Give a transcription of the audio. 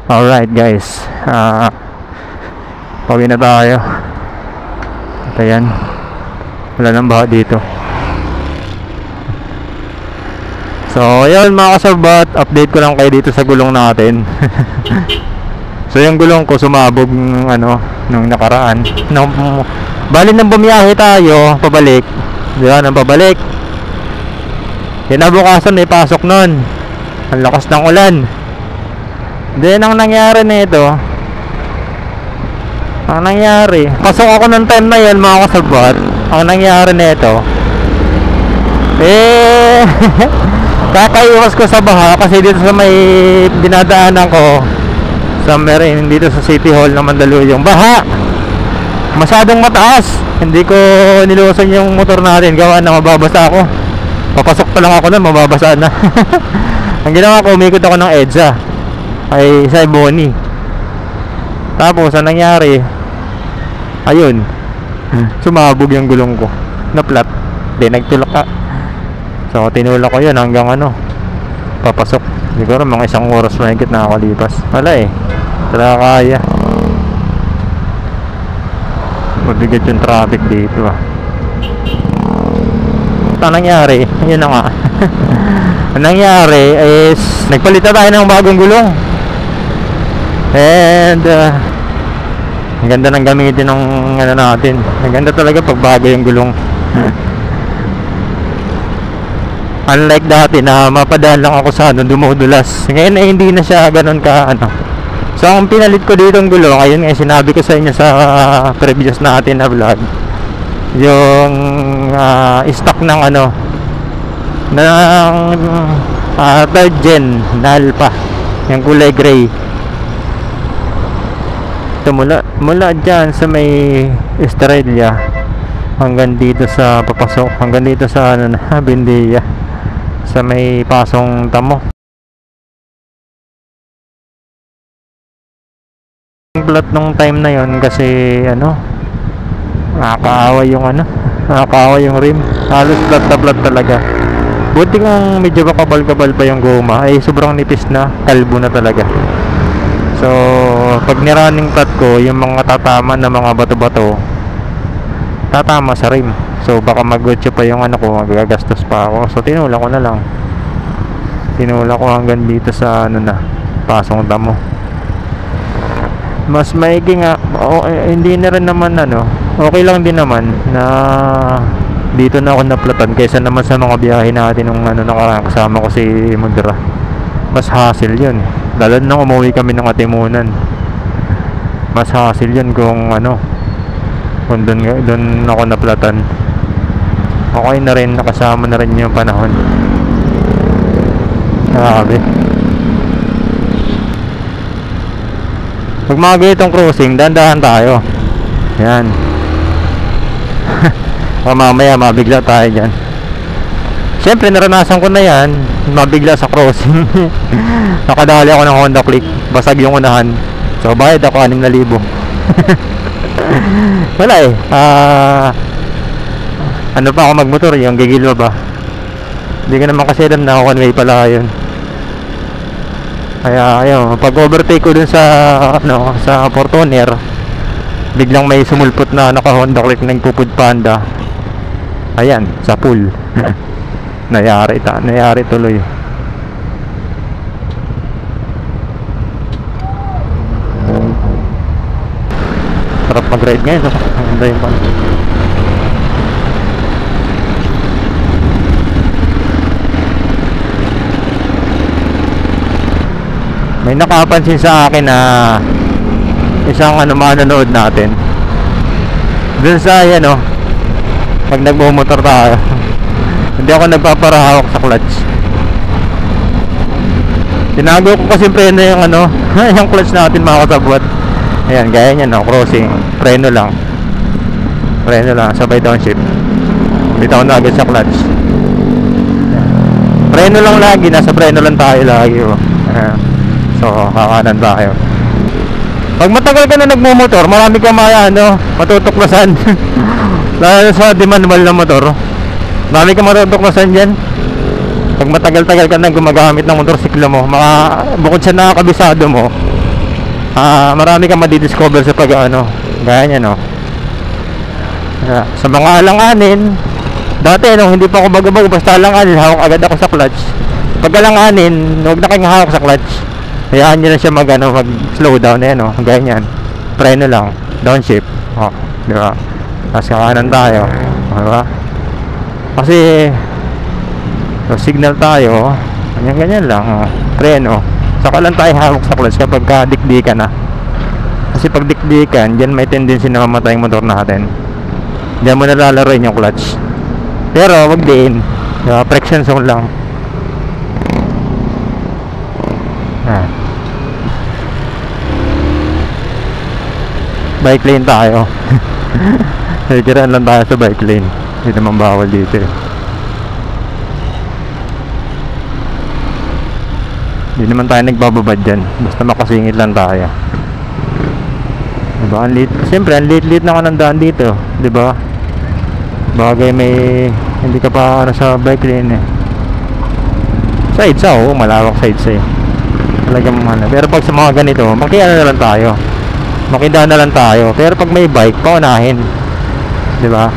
Alright guys, pauwi na tayo. At ayan, wala nang baha dito. So ayun mga kasabat, update ko lang kayo dito sa gulong natin. So yung gulong ko sumabog nung nakaraan. Bali nang bumiyahe tayo pabalik, di ba, nang pabalik, kinabukasan may pasok nun, ang lakas ng ulan. Then ang nangyari nito, pasok ako ng time na yun mga kasabat. Ang nangyari nito, kakaiwas ko sa baha kasi dito sa may dinadaanan ko sa meron dito sa City Hall ng Mandaluyong, baha masyadong mataas. Hindi ko nilusan yung motor natin, gawa na mababasa ako. Papasok pa lang ako na mababasa na. Ang ginawa ko, umikot ako ng EDSA ay sa Boni. Tapos ang nangyari, ayun, sumabog yung gulong ko, na-flat. Di nagtulak ka. So tinulak ko yun hanggang papasok. Siguro mga 1 oras mahigit nakakalipas. Wala talaga kaya. Mabigat yung traffic dito Ang nangyari, yun na nga. Ang nangyari is nagpalit na tayo ng bagong gulong. And ang ganda ng gamitin ng natin. Ang ganda talaga pag bago yung gulong. Unlike dati na mapadaan lang ako sa dumudulas. Ngayon ay hindi na siya ganun ka So ang pinalit ko dito ng gulong, ayun nga sinabi ko sa inyo sa previous natin na vlog, yung stock ng third gen na Alpha, yung kulay gray. Ito mula dyan sa may Estrella hanggang dito sa papasok, hanggang dito sa Bindiya, sa may pasong Tamo. Ang plat nung time na yon kasi nakakaawa yung rim. Halos plat na plat talaga. Buti kung medyo bakabal-kabal pa yung goma, ay sobrang nipis na, kalbo na talaga. So pag nirunning plat ko, yung mga tatama na mga bato-bato tatama sa rim. So baka magutyo pa yung ko, magagastos pa ako. So tinulak ko na lang. Tinulak ko hanggang dito sa pasong Tamo. Mas maigi nga, hindi na rin naman okay lang din naman na dito na ako naplatan kaysa naman sa mga biyahe natin nung nakaraan kasama ko si Mudra. Mas hassle yun, lalo nang umuwi kami ng Atimunan. Mas hassle yun kung kung doon ako naplatan. Okay na rin, nakasama na rin yung panahon. Grabe. Pag mga ganitong crossing, dahan-dahan tayo. Yan. Mamaya mabigla tayo dyan. Siyempre naranasan ko na yan, mabigla sa crossing. Nakadali ako ng Honda Click, basag yung unahan. So bayad ako 6,000. Wala pa ako magmotor, yung gigil ba? Hindi ka naman kasi alam na one way pala yun. Kaya ayun, pag overtake ko dun sa sa Fortuner, biglang may sumulpot na naka Honda Click na nagpupud panda. Ayan, sa pool. Nayari tuloy. Sarap mag-ride ngayon. Maganda yung may nakapansin sa akin na isang manonood natin dun sa pag nagmumotor tayo. Hindi ako nagpaparahawak sa clutch. Tinago ko kasi preno yung yung clutch natin mga kasabwat. Ayan, gaya niyan crossing, preno lang, sabay downshift, bitaw na agad sa clutch. Preno lang lagi, nasa preno lang tayo lagi. So kakanan tayo. Pag matagal ka na nagmumotor, marami kang matutuklasan. Lalo sa manual na motor, marami kang matutuklasan dyan. Pag matagal-tagal ka na gumagamit ng motorsiklo mo, bukod sa nakakabisado mo, marami kang madidiscover sa pag ano, gaya niya, no. Sa mga alanganin, dati nung hindi pa ako bagabag, basta alanganin, hawak agad ako sa clutch. Pag alanganin, huwag na kayong hawak sa clutch. Hayaan nyo na siya mag slow down, eh, no, ganyan. Preno lang, downshift. Oh, di ba? Tapos kakanan tayo, di ba? Kasi signal tayo, ganyan lang, oh. Preno, saka lang tayo hawak sa clutch kapag dikdikan na. Kasi pag dikdikan, dyan may tendency na mamatay yung motor natin. Diyan mo nalalaroin yung clutch. Pero wag din, diba? Friction zone lang. Bike lane tayo. Nagkiraan lang tayo sa bike lane. Hindi naman bawal dito, eh. Hindi naman tayo nagbababad dyan. Basta makasingit lang tayo. Diba? Siyempre, ang lit-lit na ka ng daan dito, diba? Bagay may hindi ka pa ano sa bike lane, eh. Sides, oo, malawak sides, eh. Talagang ano. Pero pag sa mga ganito, makiano na lang tayo. Makidaan na lang tayo. Pero pag may bike, paunahin, diba?